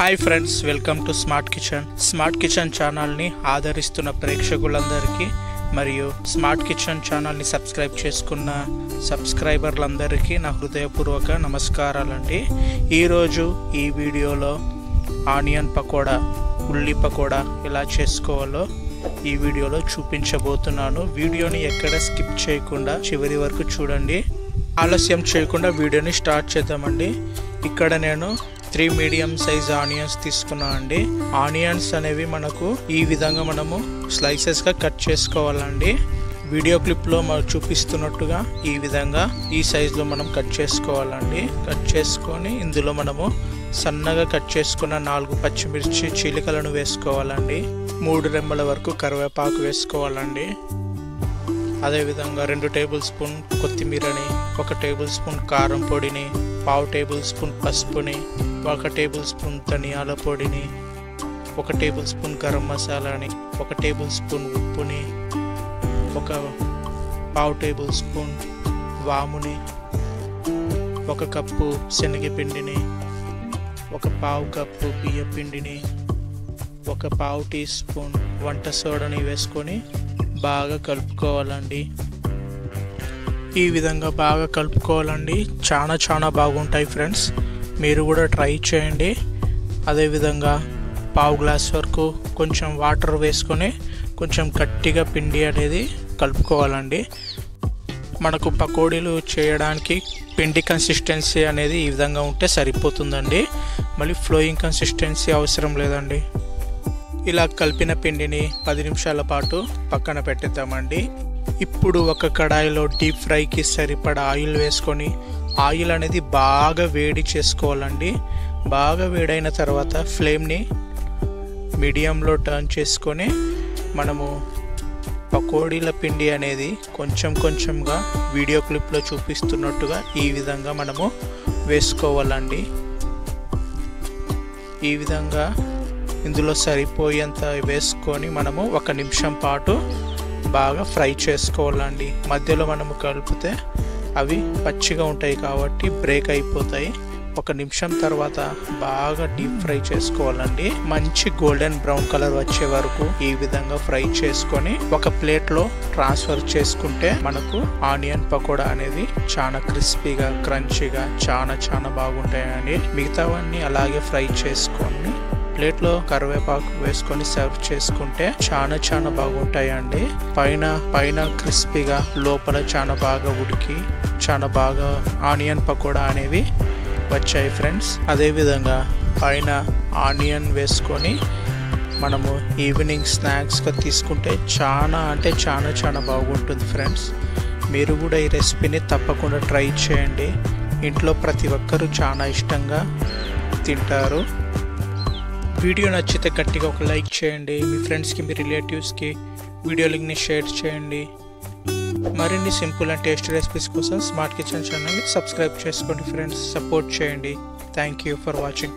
Hi friends, welcome to smart kitchen ఛానల్ని ఆదరిస్తున్న ప్రేక్షకులందరికీ మరియు స్మార్ట్ కిచెన్ ఛానల్ని సబ్స్క్రైబ్ చేసుకున్న సబ్స్క్రైబర్లందరికీ నా హృదయపూర్వక నమస్కారాలండి. ఈరోజు ఈ వీడియోలో ఆనియన్ పకోడా, ఉల్లి పకోడా ఎలా చేసుకోవాలో ఈ వీడియోలో చూపించబోతున్నాను. వీడియోని ఎక్కడ స్కిప్ చేయకుండా చివరి వరకు చూడండి. ఆలస్యం చేయకుండా వీడియోని స్టార్ట్ చేద్దామండి. ఇక్కడ నేను 3 మీడియం సైజ్ ఆనియన్స్ తీసుకున్నాను అండి. ఆనియన్స్ అనేవి మనకు ఈ విధంగా మనము స్లైసెస్గా కట్ చేసుకోవాలండి. వీడియో క్లిప్లో మనం చూపిస్తున్నట్టుగా ఈ విధంగా ఈ సైజులో మనం కట్ చేసుకోవాలండి. కట్ చేసుకొని ఇందులో మనము సన్నగా కట్ చేసుకున్న 4 పచ్చిమిర్చి చీలికలను వేసుకోవాలండి. 3 రెమ్మల వరకు కరివేపాకు వేసుకోవాలండి. అదేవిధంగా 2 టేబుల్ స్పూన్ కొత్తిమీరని, 1 టేబుల్ స్పూన్ కారం పొడిని, 1/2 టేబుల్ స్పూన్ పసుపుని, 1 టేబుల్ స్పూన్ ధనియాల పొడిని, 1 టేబుల్ స్పూన్ గరం మసాలాని, 1 టేబుల్ స్పూన్ ఉప్పుని, 1/2 టేబుల్ స్పూన్ వాముని, 1 కప్పు శనగపిండిని, 1/2 కప్పు బియ్య పిండిని, 1/2 టీ స్పూన్ వంట సోడాని వేసుకొని బాగా కలుపుకోవాలండి. ఈ విధంగా బాగా కలుపుకోవాలండి. చాలా బాగుంటాయి ఫ్రెండ్స్, మీరు కూడా ట్రై చేయండి. అదేవిధంగా 1/2 గ్లాస్ వరకు కొంచెం వాటర్ వేసుకొని కొంచెం గట్టిగా పిండి అనేది కలుపుకోవాలండి. మనకు పకోడీలు చేయడానికి పిండి కన్సిస్టెన్సీ అనేది ఈ విధంగా ఉంటే సరిపోతుందండి. మళ్ళీ ఫ్లోయింగ్ కన్సిస్టెన్సీ అవసరం లేదండి. ఇలా కలిపిన పిండిని 10 నిమిషాల పాటు పక్కన పెట్టేద్దామండి. ఇప్పుడు ఒక కడాయిలో డీప్ ఫ్రైకి సరిపడా ఆయిల్ వేసుకొని ఆయిల్ అనేది బాగా వేడి చేసుకోవాలండి. బాగా వేడైన తర్వాత ఫ్లేమ్ని మీడియంలో టర్న్ చేసుకొని మనము పకోడీల పిండి అనేది కొంచెంగా వీడియో క్లిప్లో చూపిస్తున్నట్టుగా ఈ విధంగా మనము వేసుకోవాలండి. ఈ విధంగా ఇందులో సరిపోయేంత వేసుకొని మనము 1 నిమిషం పాటు బాగా ఫ్రై చేసుకోవాలండి. మధ్యలో మనము కలిపితే అవి పచ్చిగా ఉంటాయి కాబట్టి బ్రేక్ అయిపోతాయి. 1 నిమిషం తర్వాత బాగా డీప్ ఫ్రై చేసుకోవాలండి. మంచి గోల్డెన్ బ్రౌన్ కలర్ వచ్చే వరకు ఈ విధంగా ఫ్రై చేసుకొని ఒక ప్లేట్లో ట్రాన్స్ఫర్ చేసుకుంటే మనకు ఆనియన్ పకోడా అనేది చాలా క్రిస్పీగా, క్రంచీగా చాలా బాగుంటాయండి. మిగతావన్నీ అలాగే ఫ్రై చేసుకొని ప్లేట్లో కరివేపాకు వేసుకొని సర్వ్ చేసుకుంటే చాలా బాగుంటాయండి. పైన క్రిస్పీగా, లోపల చాలా బాగా ఉడికి చాలా బాగా ఆనియన్ పకోడా అనేవి వచ్చాయి ఫ్రెండ్స్. అదేవిధంగా పైన ఆనియన్ వేసుకొని మనము ఈవినింగ్ స్నాక్స్గా తీసుకుంటే చాలా బాగుంటుంది ఫ్రెండ్స్. మీరు కూడా ఈ రెసిపీని తప్పకుండా ట్రై చేయండి. ఇంట్లో ప్రతి ఒక్కరూ చాలా ఇష్టంగా తింటారు. వీడియో నచ్చితే గట్టిగా ఒక లైక్ చేయండి. మీ ఫ్రెండ్స్కి, మీ రిలేటివ్స్కి వీడియో లింక్ని షేర్ చేయండి. మరిన్ని సింపుల్ అండ్ టేస్టీ రెసిపీస్ కోసం స్మార్ట్ కిచెన్ ఛానల్ని సబ్స్క్రైబ్ చేసుకోండి ఫ్రెండ్స్. సపోర్ట్ చేయండి. Thank you for watching.